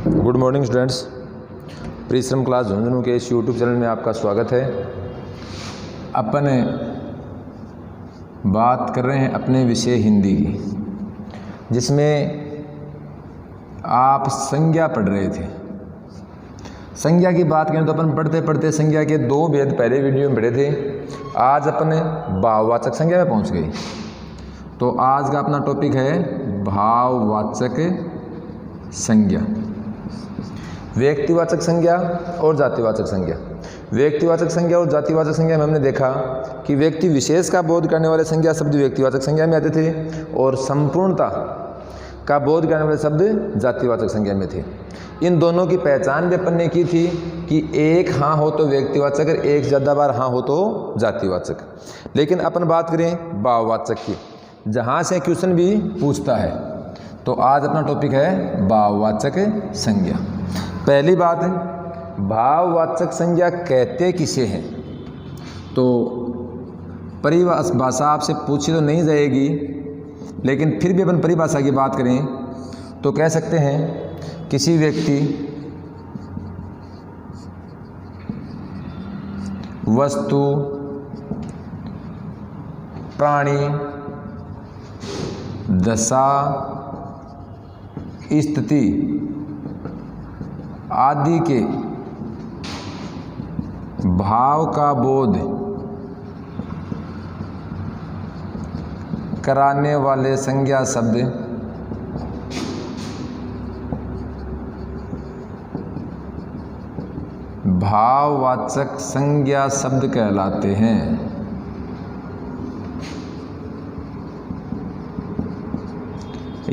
Good morning students. परिश्रम class Jhunjhunu के इस यूट्यूब चैनल में आपका स्वागत है। अपन बात कर रहे हैं अपने विषय हिंदी की, जिसमें आप संज्ञा पढ़ रहे थे। संज्ञा की बात करें तो अपन पढ़ते पढ़ते संज्ञा के दो भेद पहले वीडियो में पढ़े थे। आज अपन भाववाचक संज्ञा में पहुंच गए। तो आज का अपना टॉपिक है भाववाचक संज्ञा, व्यक्तिवाचक संज्ञा और जातिवाचक संज्ञा। व्यक्तिवाचक संज्ञा और जातिवाचक संज्ञा में हमने देखा कि व्यक्ति विशेष का बोध करने वाले संज्ञा शब्द व्यक्तिवाचक संज्ञा में आते थे और संपूर्णता का बोध करने वाले शब्द जातिवाचक संज्ञा में थे। इन दोनों की पहचान भी अपन ने की थी कि एक हाँ हो तो व्यक्तिवाचक और एक ज़्यादा बार हाँ हो तो जातिवाचक। लेकिन अपन बात करें भाववाचक की, जहाँ से क्वेश्चन भी पूछता है। तो आज अपना टॉपिक है भाववाचक संज्ञा। पहली बात है, भाववाचक संज्ञा कहते किसे हैं? तो परिभाषा आपसे पूछी तो नहीं जाएगी, लेकिन फिर भी अपन परिभाषा की बात करें तो कह सकते हैं किसी व्यक्ति, वस्तु, प्राणी, दशा, स्थिति आदि के भाव का बोध कराने वाले संज्ञा शब्द भाववाचक संज्ञा शब्द कहलाते हैं।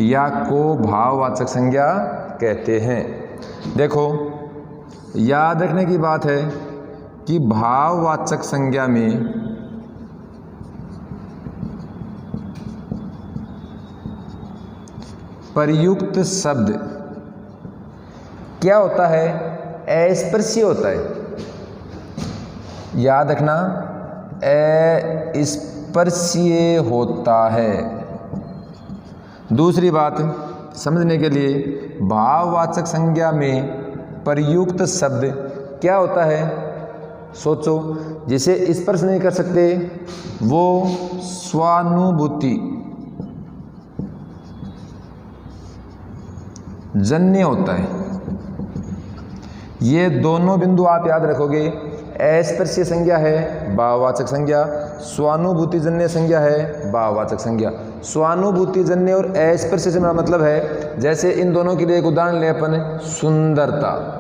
या को भाववाचक संज्ञा कहते हैं। देखो, याद रखने की बात है कि भाववाचक संज्ञा में प्रयुक्त शब्द क्या होता है? अस्पर्शीय होता है। याद रखना, अस्पर्शीय होता है। दूसरी बात समझने के लिए, भाववाचक संज्ञा में प्रयुक्त शब्द क्या होता है? सोचो, जिसे स्पर्श नहीं कर सकते वो स्वानुभूति जन्य होता है। ये दोनों बिंदु आप याद रखोगे। अस्पर्शीय संज्ञा है भाववाचक संज्ञा, स्वानुभूति जन्य संज्ञा है भाववाचक संज्ञा। स्वानुभूति जन्य और अस्पर्शीय से मेरा मतलब है, जैसे इन दोनों के लिए एक उदाहरण ले अपन, सुंदरता।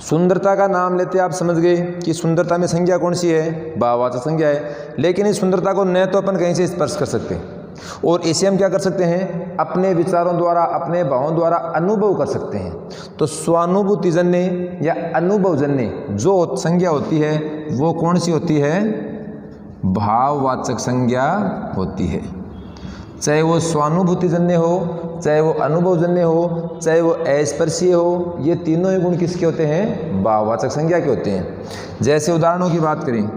सुंदरता का नाम लेते आप समझ गए कि सुंदरता में संज्ञा कौन सी है? भाववाचक संज्ञा है। लेकिन इस सुंदरता को न तो अपन कहीं से स्पर्श कर सकते हैं, और इसे हम क्या कर सकते हैं? अपने विचारों द्वारा, अपने भावों द्वारा अनुभव कर सकते हैं। तो स्वानुभूति जन्य या अनुभव जन्य जो संज्ञा होती है वो कौन सी होती है? भाववाचक संज्ञा होती है। चाहे वो स्वानुभूति जन्य हो, चाहे वो अनुभव जन्य हो, चाहे वो अस्पर्शीय हो, ये तीनों ही गुण किसके होते हैं? भाववाचक संज्ञा के होते हैं। जैसे उदाहरणों की बात करें,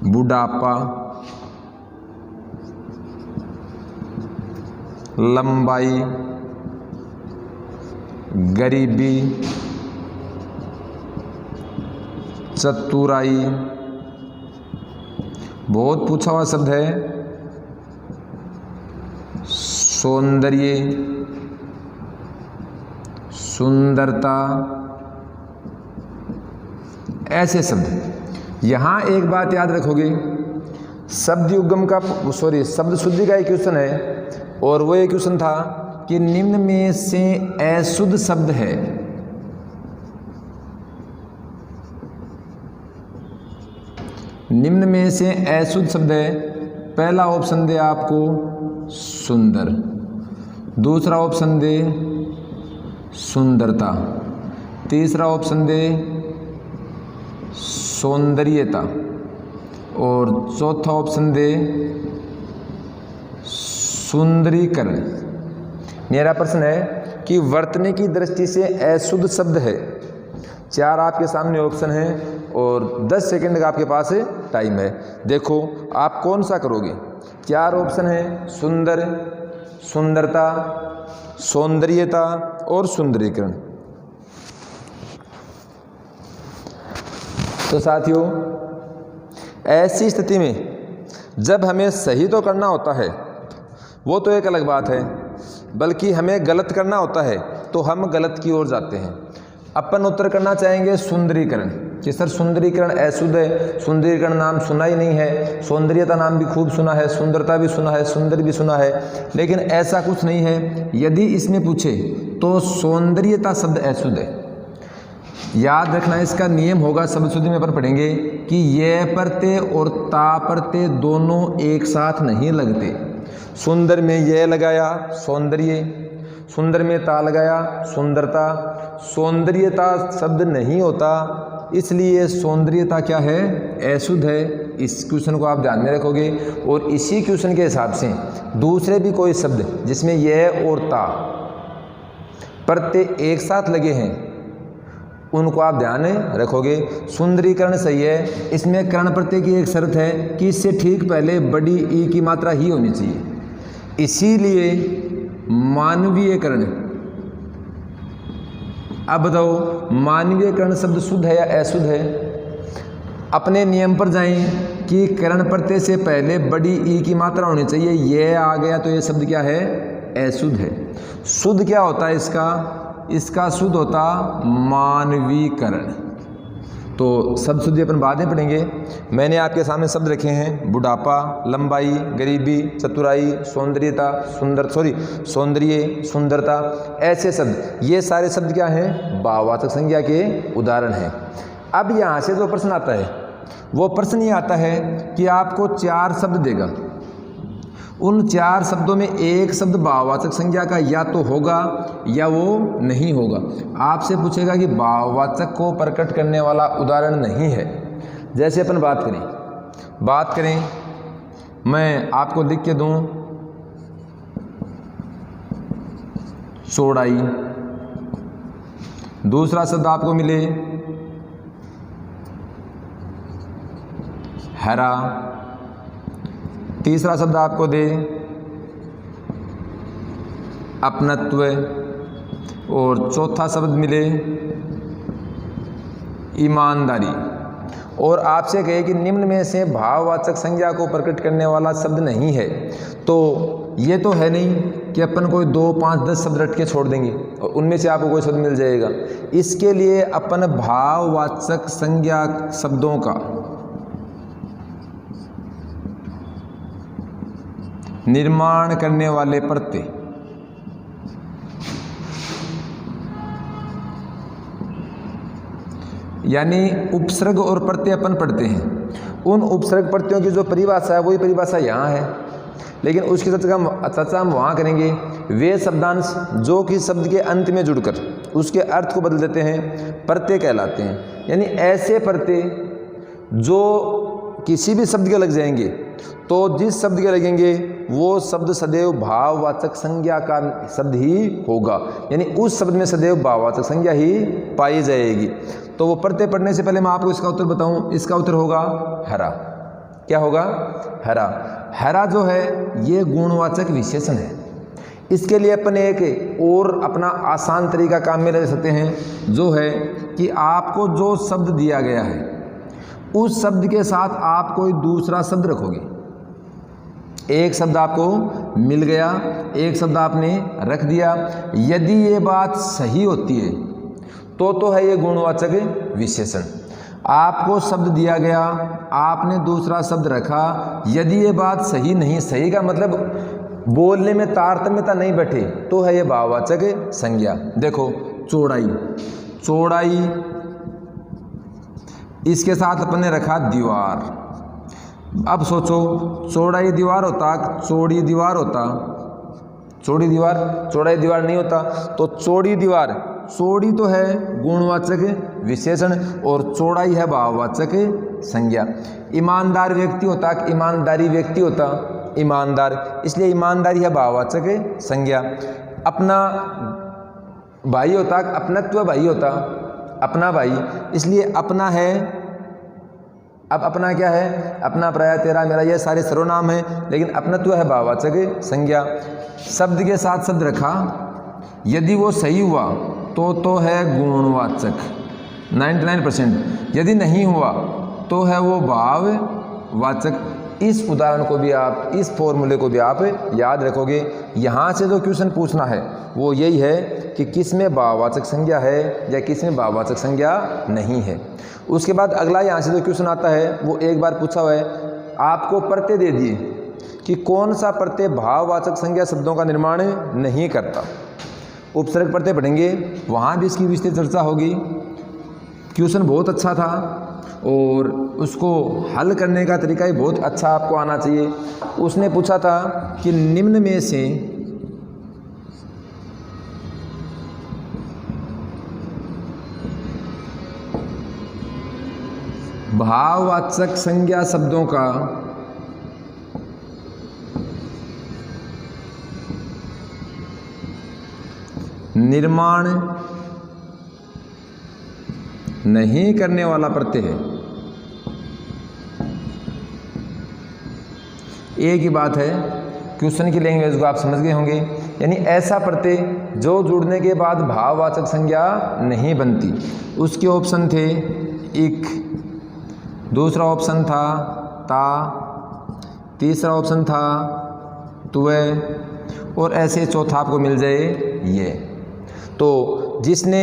बुढ़ापा, लंबाई, गरीबी, चतुराई। बहुत पूछा हुआ शब्द है सौंदर्य, सुंदरता, ऐसे शब्द। यहाँ एक बात याद रखोगे, शब्द युग्म का शब्द शुद्धि का एक क्वेश्चन है, और वो एक क्वेश्चन था कि निम्न में से अशुद्ध शब्द है। निम्न में से अशुद्ध शब्द है। पहला ऑप्शन दे आपको सुंदर, दूसरा ऑप्शन दे सुंदरता, तीसरा ऑप्शन दे सौंदर्यता, और चौथा ऑप्शन दे सुंदरीकरण। मेरा प्रश्न है कि वर्तने की दृष्टि से अशुद्ध शब्द है। 4 आपके सामने ऑप्शन है और 10 सेकंड का आपके पास टाइम है। देखो आप कौन सा करोगे। 4 ऑप्शन है, सुंदर, सुंदरता, सौंदर्यता और सुंदरीकरण। तो साथियों, ऐसी स्थिति में जब हमें सही तो करना होता है वो तो एक अलग बात है, बल्कि हमें गलत करना होता है तो हम गलत की ओर जाते हैं। अपन उत्तर करना चाहेंगे सुंदरीकरण, कि सर सुंदरीकरण अशुद्ध है, सुंदरीकरण नाम सुना ही नहीं है, सौंदर्यता नाम भी खूब सुना है, सुंदरता भी सुना है, सुंदर भी सुना है, लेकिन ऐसा कुछ नहीं है। यदि इसमें पूछे तो सौंदर्यता शब्द अशुद्ध है। याद रखना, इसका नियम होगा, शब्द शुद्धि में अपन पढ़ेंगे कि ये प्रत्यय और ता प्रत्यय दोनों एक साथ नहीं लगते। सुंदर में ये लगाया सौंदर्य, सुंदर में ता लगाया सुंदरता, सौंदर्यता शब्द नहीं होता, इसलिए सौंदर्यता क्या है, अशुद्ध है। इस क्वेश्चन को आप ध्यान में रखोगे और इसी क्वेश्चन के हिसाब से दूसरे भी कोई शब्द जिसमें यह और ता प्रत्यय एक साथ लगे हैं उनको आप ध्यान में रखोगे। सुंदरीकरण सही है, इसमें कर्ण प्रत्यय की एक शर्त है कि इससे ठीक पहले बड़ी ई की मात्रा ही होनी चाहिए, इसीलिए मानवीयकरण। अब बताओ मानवीयकरण शब्द शुद्ध है या अशुद्ध है? अपने नियम पर जाएं कि कर्ण प्रत्यय से पहले बड़ी ई की मात्रा होनी चाहिए, यह आ गया तो यह शब्द क्या है, अशुद्ध है। शुद्ध क्या होता है इसका शुद्ध होता मानवीकरण। तो शब्द शुद्धि अपन बाद में पढ़ेंगे। मैंने आपके सामने शब्द रखे हैं बुढ़ापा, लंबाई, गरीबी, चतुराई, सौंदर्य, सुंदरता, ऐसे शब्द, ये सारे शब्द क्या हैं, भाववाचक संज्ञा के उदाहरण हैं। अब यहाँ से जो प्रश्न आता है वो प्रश्न ये आता है कि आपको 4 शब्द देगा, उन 4 शब्दों में एक शब्द भाववाचक संज्ञा का या तो होगा या वो नहीं होगा। आपसे पूछेगा कि भाववाचक को प्रकट करने वाला उदाहरण नहीं है। जैसे अपन बात करें, मैं आपको लिख के दूं चौड़ाई, दूसरा शब्द आपको मिले हरा, तीसरा शब्द आपको दे अपनत्व, और चौथा शब्द मिले ईमानदारी, और आपसे कहे कि निम्न में से भाववाचक संज्ञा को प्रकट करने वाला शब्द नहीं है, तो ये तो है नहीं कि अपन कोई 2, 5, 10 शब्द रट के छोड़ देंगे और उनमें से आपको कोई शब्द मिल जाएगा। इसके लिए अपन भाववाचक संज्ञा शब्दों का निर्माण करने वाले प्रत्यय, यानी उपसर्ग और प्रत्यय अपन पढ़ते हैं। उन उपसर्ग प्रत्ययों की जो परिभाषा है वही परिभाषा यहाँ है, लेकिन उसकी चर्चा हम वहाँ करेंगे। वे शब्दांश जो कि शब्द के अंत में जुड़कर उसके अर्थ को बदल देते हैं प्रत्यय कहलाते हैं। यानी ऐसे प्रत्यय जो किसी भी शब्द के लग जाएंगे तो जिस शब्द के लगेंगे वो शब्द सदैव भाववाचक संज्ञा का शब्द ही होगा, यानी उस शब्द में सदैव भाववाचक संज्ञा ही पाई जाएगी। तो वो प्रत्यय पढ़ने से पहले मैं आपको इसका उत्तर बताऊं, इसका उत्तर होगा हरा। क्या होगा, हरा। हरा जो है ये गुणवाचक विशेषण है। इसके लिए अपन एक और अपना आसान तरीका काम में ले सकते हैं, जो है कि आपको जो शब्द दिया गया है उस शब्द के साथ आप कोई दूसरा शब्द रखोगे। एक शब्द आपको मिल गया, एक शब्द आपने रख दिया। यदि ये बात सही होती है तो है ये गुणवाचक विशेषण। आपको शब्द दिया गया, आपने दूसरा शब्द रखा, यदि ये बात सही नहीं, सही का मतलब बोलने में तारतम्यता नहीं बैठे, तो है ये भाववाचक संज्ञा। देखो चौड़ाई, इसके साथ अपन ने रखा दीवार। अब सोचो चौड़ाई दीवार होता, चौड़ी दीवार होता, चौड़ी दीवार नहीं होता, तो चौड़ी दीवार, चौड़ी तो है गुणवाचक विशेषण और चौड़ाई है भाववाचक संज्ञा। ईमानदार व्यक्ति होता, ईमानदारी व्यक्ति होता, ईमानदार, इसलिए ईमानदारी है भाववाचक संज्ञा। अपना भाई होता, अपनत्व भाई होता, अपना भाई, इसलिए अपना है अब अपना क्या है, अपना, पराया, तेरा, मेरा, ये सारे सर्वनाम है, लेकिन अपनत्व है भाववाचक संज्ञा। शब्द के साथ शब्द रखा, यदि वो सही हुआ तो है गुणवाचक 99%, यदि नहीं हुआ तो है वो भाववाचक। इस उदाहरण को भी आप, इस फॉर्मूले को भी आप याद रखोगे। यहाँ से जो क्वेश्चन पूछना है वो यही है कि किस में भाववाचक संज्ञा है या किस में भाववाचक संज्ञा नहीं है। उसके बाद अगला यहाँ से जो क्वेश्चन आता है वो एक बार पूछा हुआ है, आपको प्रत्यय दे दिए कि कौन सा प्रत्यय भाववाचक संज्ञा शब्दों का निर्माण नहीं करता। उपसर्ग प्रत्यय पढ़ेंगे, वहाँ भी इसकी विस्तृत चर्चा होगी। क्वेश्चन बहुत अच्छा था और उसको हल करने का तरीका ही बहुत अच्छा आपको आना चाहिए। उसने पूछा था कि निम्न में से भाववाचक संज्ञा शब्दों का निर्माण नहीं करने वाला प्रत्यय है। एक ही बात है, क्वेश्चन की लैंग्वेज को आप समझ गए होंगे, यानी ऐसा प्रत्यय जो जुड़ने के बाद भाववाचक संज्ञा नहीं बनती। उसके ऑप्शन थे इक, दूसरा ऑप्शन था ता, तीसरा ऑप्शन था तुवे, और ऐसे चौथा आपको मिल जाए ये। तो जिसने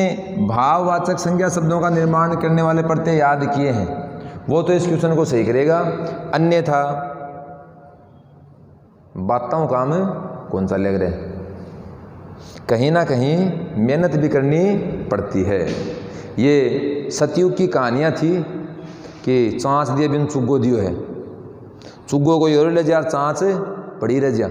भाववाचक संज्ञा शब्दों का निर्माण करने वाले प्रत्यय याद किए हैं वो तो इस क्वेश्चन को सही करेगा, अन्यथा बातों काम कौन सा लग रहा है। कहीं ना कहीं मेहनत भी करनी पड़ती है। ये सतयुग की कहानियाँ थी कि चाँच दिए बिन चुग्गो दियो है, चुग्गो को योर ले जा, चाँच पड़ी रह जा।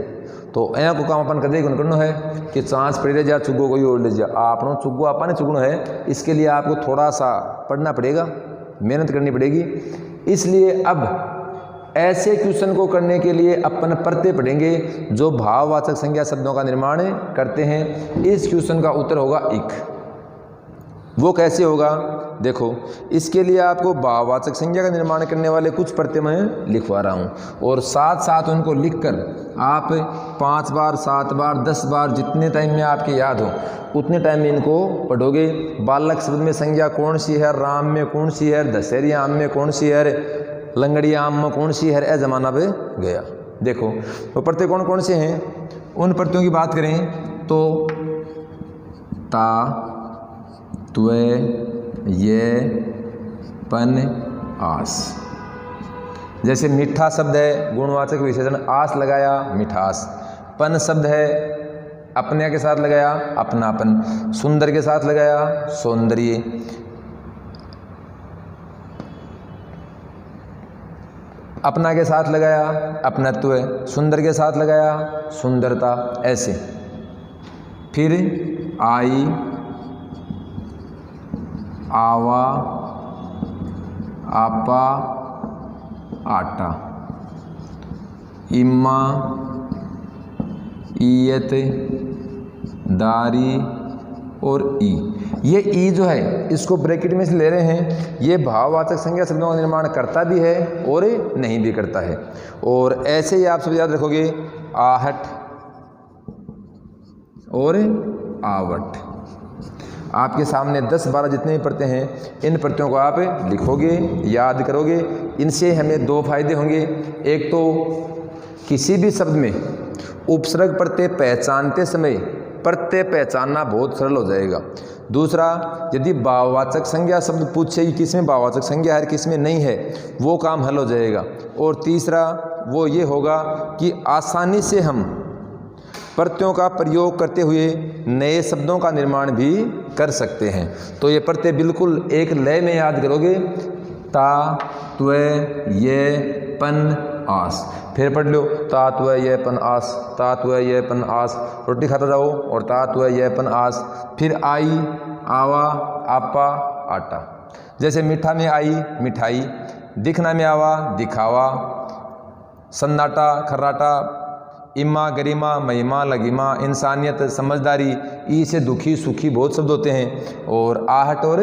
तो ऐ को काम अपन कदे करना है कि चाँच पड़ी रह जा, चुग्गो को योर ले जा। आपनो चुग्गो आपने चुगना है, इसके लिए आपको थोड़ा सा पढ़ना पड़ेगा, मेहनत करनी पड़ेगी। इसलिए अब ऐसे क्वेश्चन को करने के लिए अपन प्रत्यय पढ़ेंगे जो भाववाचक संज्ञा शब्दों का निर्माण करते हैं। इस क्वेश्चन का उत्तर होगा इक। वो कैसे होगा देखो, इसके लिए आपको भाववाचक संज्ञा का निर्माण करने वाले कुछ प्रत्यय मैं लिखवा रहा हूँ, और साथ साथ उनको लिखकर आप 5 बार 7 बार 10 बार जितने टाइम में आपके याद हो उतने टाइम में इनको पढ़ोगे। बालक शब्द में संज्ञा कौन सी है, राम में कौन सी है, दशहरी आम में कौन सी है, लंगड़ी आम में कौन सी है, ए जमाना पे गया। देखो तो प्रत्यय कौन कौन से हैं, उन प्रत्ययों की बात करें तो ता, त्वे, ये, पन, आस। जैसे मीठा शब्द है, गुणवाचक विशेषण आस लगाया, मिठास। पन शब्द है, अपने के साथ लगाया, अपनापन। सुंदर के साथ लगाया, सौंदर्य। अपना के साथ लगाया, अपनत्व। सुंदर के साथ लगाया, सुंदरता। ऐसे फिर आई, आवा, आपा, आटा। इम्मा, ईयत, दारी और ई। ये ई जो है इसको ब्रैकेट में से ले रहे हैं, ये भाववाचक संज्ञा शब्दों का निर्माण करता भी है और नहीं भी करता है। और ऐसे ही आप सब याद रखोगे, आहट और आवट। आपके सामने 10-12 जितने भी प्रत्यय हैं इन प्रत्ययों को आप लिखोगे, याद करोगे। इनसे हमें 2 फायदे होंगे। एक तो किसी भी शब्द में उपसर्ग प्रत्यय पहचानते समय प्रत्यय पहचानना बहुत सरल हो जाएगा। दूसरा, यदि भाववाचक संज्ञा शब्द पूछे कि किस में भाववाचक संज्ञा है किस में नहीं है, वो काम हल हो जाएगा। और तीसरा वो ये होगा कि आसानी से हम प्रत्ययों का प्रयोग करते हुए नए शब्दों का निर्माण भी कर सकते हैं। तो ये प्रत्यय बिल्कुल एक लय में याद करोगे, ता, त्वे, ये, पन, आस। फिर पढ़ लो, ता, त्वे, ये, पन, आस, ता, त्वे, ये, पन, आस। रोटी खाता जाओ और ता, त्वे, ये, पन, आस। फिर आई, आवा, आपा, आटा। जैसे मीठा में आई, मिठाई। दिखना में आवा, दिखावा। सन्नाटा, खर्राटा। इम्मा, गरिमा, महिमा, लगिमा। इंसानियत, समझदारी। ई से दुखी, सुखी बहुत शब्द होते हैं। और आहट और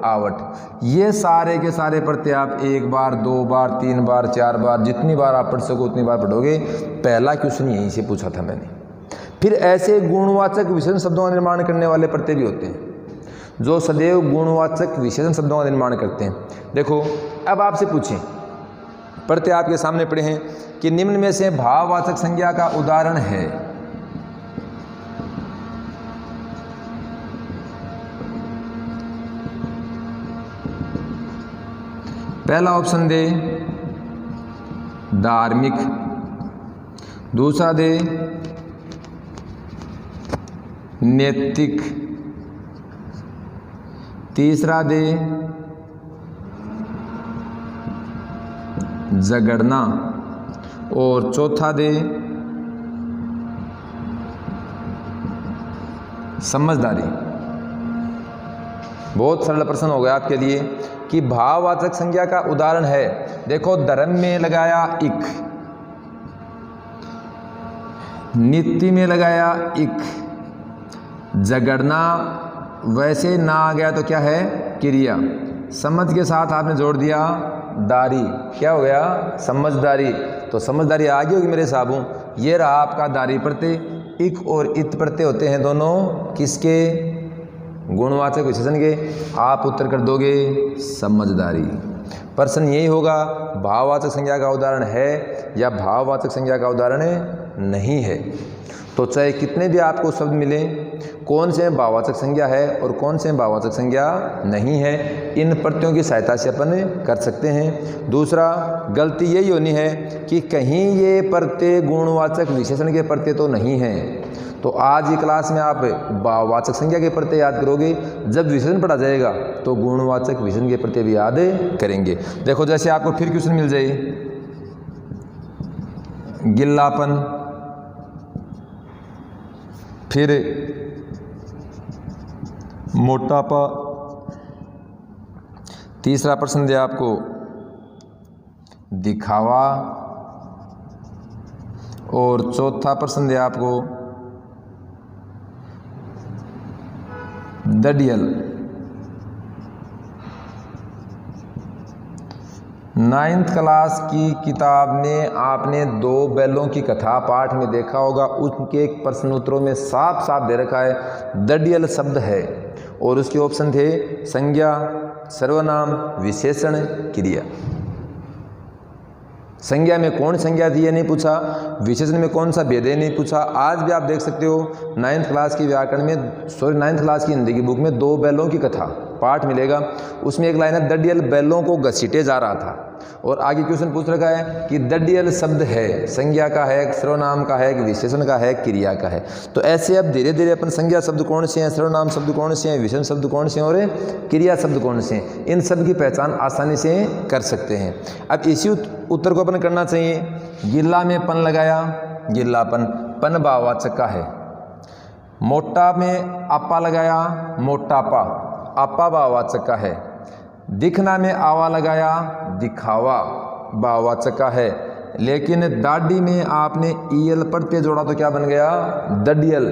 आवट। ये सारे के सारे प्रत्यय आप एक बार, दो बार, तीन बार, चार बार, जितनी बार आप पढ़ सको उतनी बार पढ़ोगे। पहला क्वेश्चन यहीं से पूछा था मैंने। फिर ऐसे गुणवाचक विशेषण शब्दों का निर्माण करने वाले प्रत्यय भी होते हैं जो सदैव गुणवाचक विशेषण शब्दों का निर्माण करते हैं। देखो अब आपसे पूछें, प्रत्यय आपके सामने पड़े हैं कि निम्न में से भाववाचक संज्ञा का उदाहरण है। पहला ऑप्शन दे धार्मिक, दूसरा दे नैतिक, तीसरा दे जगड़ना और चौथा दे समझदारी। बहुत सरल प्रश्न हो गया आपके लिए कि भाववाचक संज्ञा का उदाहरण है। देखो धर्म में लगाया इक, नीति में लगाया इक, झगड़ना वैसे ना आ गया तो क्या है क्रिया, समझ के साथ आपने जोड़ दिया दारी, क्या हो गया समझदारी। तो समझदारी आ गई होगी मेरे साहबों। ये रहा आपका दारी प्रत्यय। इक और इत प्रत्यय होते हैं दोनों किसके, गुणवाचक विशेषण के। आप उत्तर कर दोगे समझदारी। प्रश्न यही होगा भाववाचक संज्ञा का उदाहरण है या भाववाचक संज्ञा का उदाहरण नहीं है। तो चाहे कितने भी आपको शब्द मिले, कौन से भाववाचक संज्ञा है और कौन से भाववाचक संज्ञा नहीं है, इन प्रत्ययों की सहायता से अपन कर सकते हैं। दूसरा गलती यही होनी है कि कहीं ये प्रत्यय गुणवाचक विशेषण के प्रत्यय तो नहीं है। तो आज की क्लास में आप भाववाचक संज्ञा के प्रत्यय याद करोगे, जब विशेषण पढ़ा जाएगा तो गुणवाचक विशेषण के प्रत्यय भी याद करेंगे। देखो जैसे आपको फिर क्वेश्चन मिल जाए, गिल्लापन, फिर मोटापा, तीसरा प्रश्न दिया आपको दिखावा और चौथा प्रश्न दिया आपको दडियल। 9th क्लास की किताब में आपने दो बैलों की कथा पाठ में देखा होगा, उनके प्रश्न उत्तरों में साफ साफ दे रखा है दडियल शब्द है और उसके ऑप्शन थे संज्ञा, सर्वनाम, विशेषण, क्रिया। संज्ञा में कौन संज्ञा थी ये नहीं पूछा, विशेषण में कौन सा भेद है नहीं पूछा। आज भी आप देख सकते हो 9th क्लास की व्याकरण में 9th क्लास की हिंदी की बुक में दो बैलों की कथा पाठ मिलेगा, उसमें एक लाइन है दडियल बैलों को घसीटे जा रहा था और आगे क्वेश्चन पूछ रखा है कि दडियल शब्द है संज्ञा का है, सर्वनाम का है, विशेषण का है, क्रिया का है। तो ऐसे अब धीरे धीरे अपन संज्ञा शब्द कौन से हैं, सर्वनाम शब्द कौन से हैं, विशेषण शब्द कौन से हैं और क्रिया शब्द कौन से हैं, इन सब की पहचान आसानी से कर सकते हैं। अब इसी उत्तर को अपन करना चाहिए। गिल्ला में पन लगाया, गिल्लापन, पन भाववाचक का है। मोटा में आपा लगाया, मोटापा, आपा भाववाचक का है। दिखना में आवा लगाया, दिखावा भाववाचक का है। लेकिन दाढ़ी में आपने ईयल प्रत्यय जोड़ा तो क्या बन गया दडियल,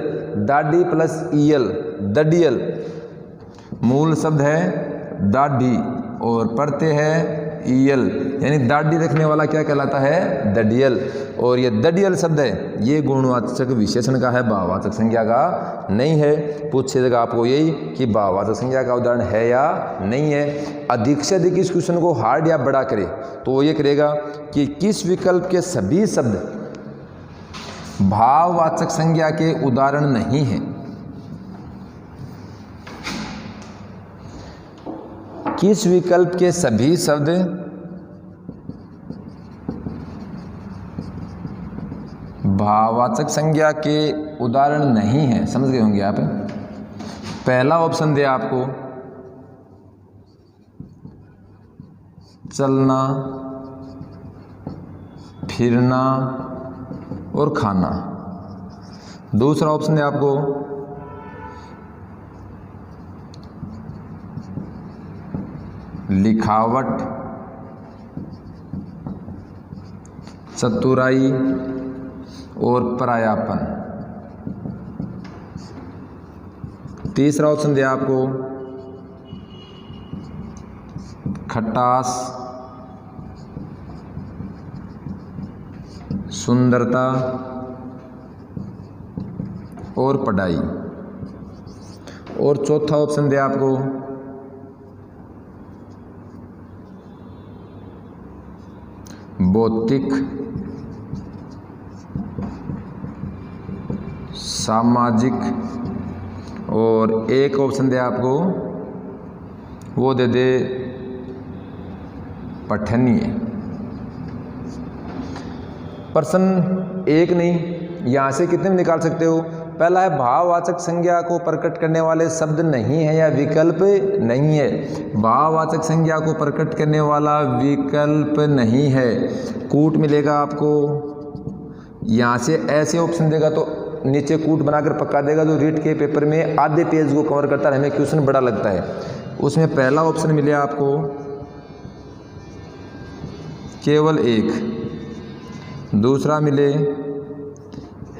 दाढ़ी प्लस ईयल दडियल। मूल शब्द है दाढ़ी और प्रत्यय है ईयल, यानी दाढ़ी रखने वाला क्या कहलाता है दडियल। और ये दडियल शब्द है ये गुणवाचक विशेषण का है, भाववाचक संज्ञा का नहीं है। पूछेगा आपको यही कि भाववाचक संज्ञा का उदाहरण है या नहीं है। अधिक से अधिक इस क्वेश्चन को हार्ड या बड़ा करे तो वो ये करेगा कि किस विकल्प के सभी शब्द भाववाचक संज्ञा के उदाहरण नहीं है। किस विकल्प के सभी शब्द भाववाचक संज्ञा के उदाहरण नहीं है, समझ गए होंगे आप। पहला ऑप्शन दे आपको चलना, फिरना और खाना। दूसरा ऑप्शन दे आपको लिखावट, चतुराई और परायापन। तीसरा ऑप्शन दिया आपको खटास, सुंदरता और पढ़ाई। और चौथा ऑप्शन दिया आपको भौतिक, सामाजिक, और एक ऑप्शन दिया आपको वो दे दे पठनीय। प्रश्न एक नहीं, यहाँ से कितने में निकाल सकते हो? पहला है भाववाचक संज्ञा को प्रकट करने वाले शब्द नहीं है या विकल्प नहीं है। भाववाचक संज्ञा को प्रकट करने वाला विकल्प नहीं है। कूट मिलेगा आपको, यहाँ से ऐसे ऑप्शन देगा तो नीचे कूट बनाकर पक्का देगा जो रीट के पेपर में आधे पेज को कवर करता है, हमें क्वेश्चन बड़ा लगता है। उसमें पहला ऑप्शन मिले आपको केवल एक, दूसरा मिले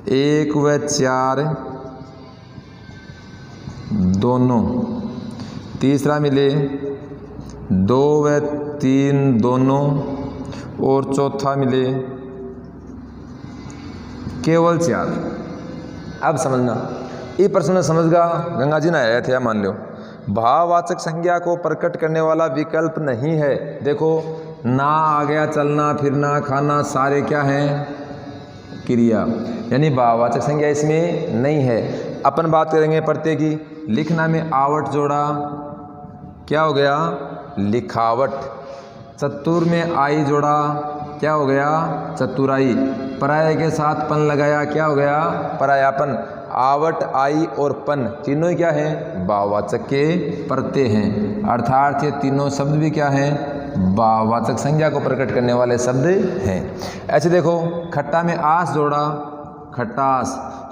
1 व 4 दोनों, तीसरा मिले 2 व 3 दोनों, और चौथा मिले केवल 4। अब समझना, ये प्रश्न समझगा गंगा जी ने आया थे, मान लो भाववाचक संज्ञा को प्रकट करने वाला विकल्प नहीं है। देखो ना आ गया, चलना फिरना खाना सारे क्या हैं? क्रिया, यानी भाववाचक संज्ञा इसमें नहीं है। अपन बात करेंगे प्रत्यय की। लिखना में आवट जोड़ा, क्या हो गया? लिखावट। चतुर में आई जोड़ा, क्या हो गया? चतुराई। पराया के साथ पन लगाया, क्या हो गया? परायापन। आवट, आई और पन तीनों क्या हैं? भाववाचक के प्रत्यय हैं, अर्थात ये तीनों शब्द भी क्या हैं? भाववाचक संज्ञा को प्रकट करने वाले शब्द हैं। ऐसे देखो, खट्टा में आस जोड़ा, खटास।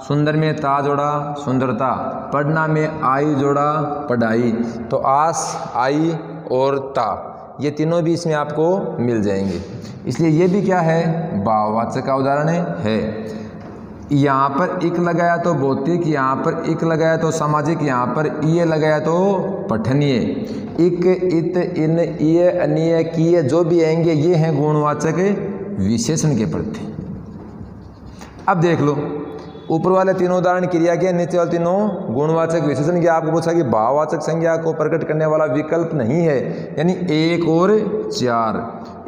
सुंदर में ता जोड़ा, सुंदरता। पढ़ना में आई जोड़ा, पढ़ाई। तो आस, आई और ता ये तीनों भी इसमें आपको मिल जाएंगे, इसलिए ये भी क्या है? भाववाचक का उदाहरण है। यहाँ पर इक लगाया तो भौतिक, यहाँ पर इक लगाया तो सामाजिक, यहाँ पर ये लगाया तो पठनीय। इक, इत, इन, ये, अन्य, किए जो भी आएंगे ये हैं गुणवाचक विशेषण के प्रत्यय। अब देख लो, ऊपर वाले तीनों उदाहरण क्रिया के, नीचे वाले तीनों गुणवाचक विशेषण के। आपको पूछा कि भाववाचक संज्ञा को प्रकट करने वाला विकल्प नहीं है, यानी 1 और 4,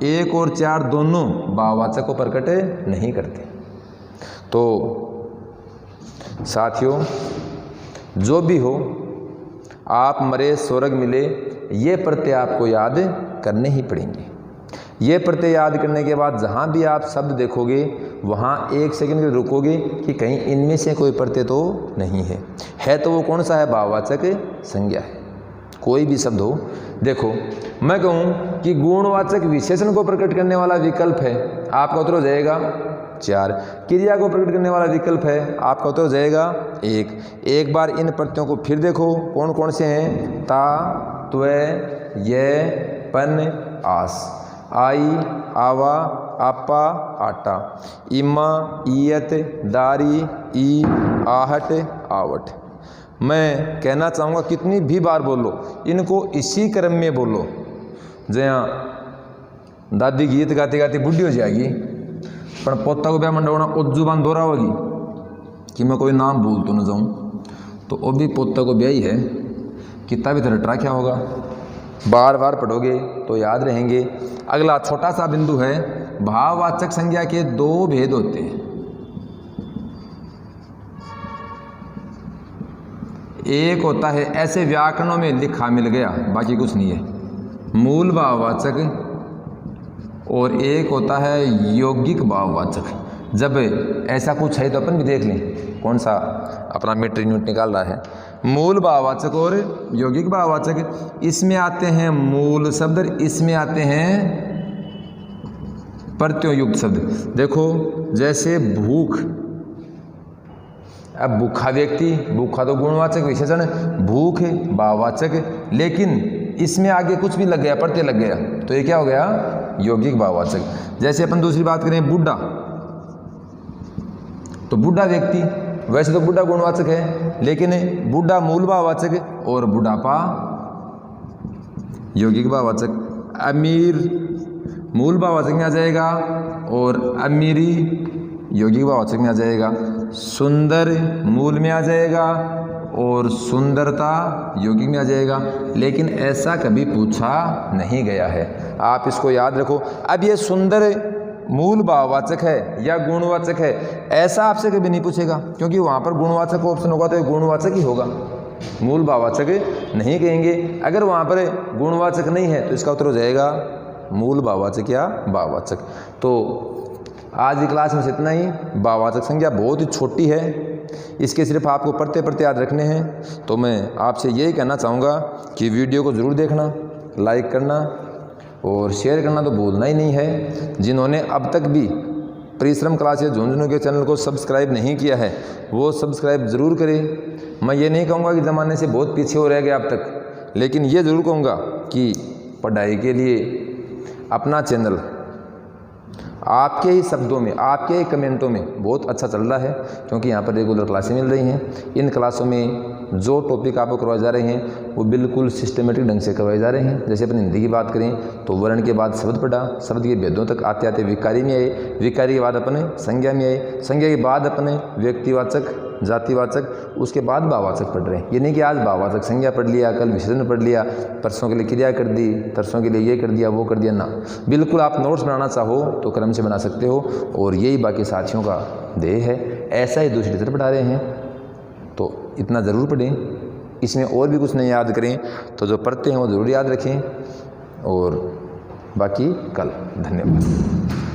1 और 4 दोनों भाववाचक को प्रकट नहीं करते। तो साथियों, जो भी हो, आप मरे स्वर्ग मिले, ये प्रत्यय आपको याद करने ही पड़ेंगे। ये प्रत्यय याद करने के बाद जहाँ भी आप शब्द देखोगे वहाँ 1 सेकंड के रुकोगे कि कहीं इनमें से कोई प्रत्यय तो नहीं है तो वो कौन सा है? भाववाचक संज्ञा है। कोई भी शब्द हो, देखो मैं कहूँ कि गुणवाचक विशेषण को प्रकट करने वाला विकल्प है, आपका उत्तर हो जाएगा 4। क्रिया को प्रकट करने वाला विकल्प है, आपका उत्तर हो जाएगा 1। एक बार इन प्रत्ययों को फिर देखो कौन कौन से हैं? ता, त्वय, ये, पन, आस। आई, आवा, आपा, आटा। इमा, ईयत, दारी, ई, आहट, आवट। मैं कहना चाहूँगा कितनी भी बार बोलो, इनको इसी क्रम में बोलो। जहाँ दादी गीत गाती गाती बुढ़ी हो जाएगी, पर पोता को ब्याह मंडवाना उस जुबान दोहरा होगी कि मैं कोई नाम भूल तो न जाऊँ, तो वो भी पोता को ब्याह ही है। कितना भी रटा क्या होगा, बार बार पढ़ोगे तो याद रहेंगे। अगला छोटा सा बिंदु है, भाववाचक संज्ञा के 2 भेद होते हैं। एक होता है ऐसे व्याकरणों में लिखा मिल गया, बाकी कुछ नहीं है, मूल भाववाचक, और एक होता है यौगिक भाववाचक। जब ऐसा कुछ है तो अपन भी देख लें कौन सा अपना मीटर यूनिट निकाल रहा है। मूल भाववाचक और यौगिक भाववाचक, इसमें आते हैं मूल शब्द, इसमें आते हैं प्रत्ययोयुक्त शब्द। देखो जैसे भूख, अब भूखा व्यक्ति, भूखा तो गुणवाचक विशेषण, भूख भाववाचक, लेकिन इसमें आगे कुछ भी लग गया, प्रत्यय लग गया, तो ये क्या हो गया? यौगिक भाववाचक। जैसे अपन दूसरी बात करें, बुढ़ा, तो बुढ़ा व्यक्ति, वैसे तो बुढ़ा गुणवाचक है, लेकिन बुढ़ा मूल भाववाचक और बुढ़ापा यौगिक भाववाचक। अमीर मूल भाववाचक में आ जाएगा और अमीरी यौगिक भाववाचक में आ जाएगा। सुंदर मूल में आ जाएगा और सुंदरता यौगिक में आ जाएगा। लेकिन ऐसा कभी पूछा नहीं गया है, आप इसको याद रखो। अब ये सुंदर मूल भाववाचक है या गुणवाचक है, ऐसा आपसे कभी नहीं पूछेगा, क्योंकि वहाँ पर गुणवाचक ऑप्शन होगा तो ये गुणवाचक ही होगा, मूल भाववाचक नहीं कहेंगे। अगर वहाँ पर गुणवाचक नहीं है तो इसका उत्तर हो जाएगा मूल भाववाचक या भाववाचक। तो आज की क्लास में से इतना ही। भाववाचक संज्ञा बहुत ही छोटी है, इसके सिर्फ आपको पढ़ते पढ़ते याद रखने हैं। तो मैं आपसे यही कहना चाहूँगा कि वीडियो को ज़रूर देखना, लाइक करना और शेयर करना तो भूलना ही नहीं है। जिन्होंने अब तक भी परिश्रम क्लासेस झुंझुनू के चैनल को सब्सक्राइब नहीं किया है वो सब्सक्राइब ज़रूर करें। मैं ये नहीं कहूँगा कि ज़माने से बहुत पीछे हो रह गए अब तक, लेकिन ये ज़रूर कहूँगा कि पढ़ाई के लिए अपना चैनल आपके ही शब्दों में, आपके ही कमेंटों में बहुत अच्छा चल रहा है, क्योंकि यहाँ पर रेगुलर क्लासें मिल रही हैं। इन क्लासों में जो टॉपिक आपको करवाए जा रहे हैं वो बिल्कुल सिस्टमेटिक ढंग से करवाए जा रहे हैं। जैसे अपन हिंदी की बात करें तो वर्ण के बाद शब्द पढ़ा, शब्द के भेदों तक आते आते विकारी में आए, विकारी के बाद अपने संज्ञा में आए, संज्ञा के बाद अपने व्यक्तिवाचक, जातिवाचक, उसके बाद भाववाचक पढ़ रहे हैं। ये नहीं कि आज भाववाचक संज्ञा पढ़ लिया, कल विशेषण पढ़ लिया, परसों के लिए क्रिया कर दी, तरसों के लिए ये कर दिया, वो कर दिया ना। बिल्कुल आप नोट्स बनाना चाहो तो क्रम से बना सकते हो, और यही बाकी साथियों का ध्येय है। ऐसा ही दूसरी तरफ पढ़ा रहे हैं, तो इतना ज़रूर पढ़ें। इसमें और भी कुछ नहीं याद करें तो जो पढ़ते हैं वो ज़रूर याद रखें। और बाकी कल। धन्यवाद।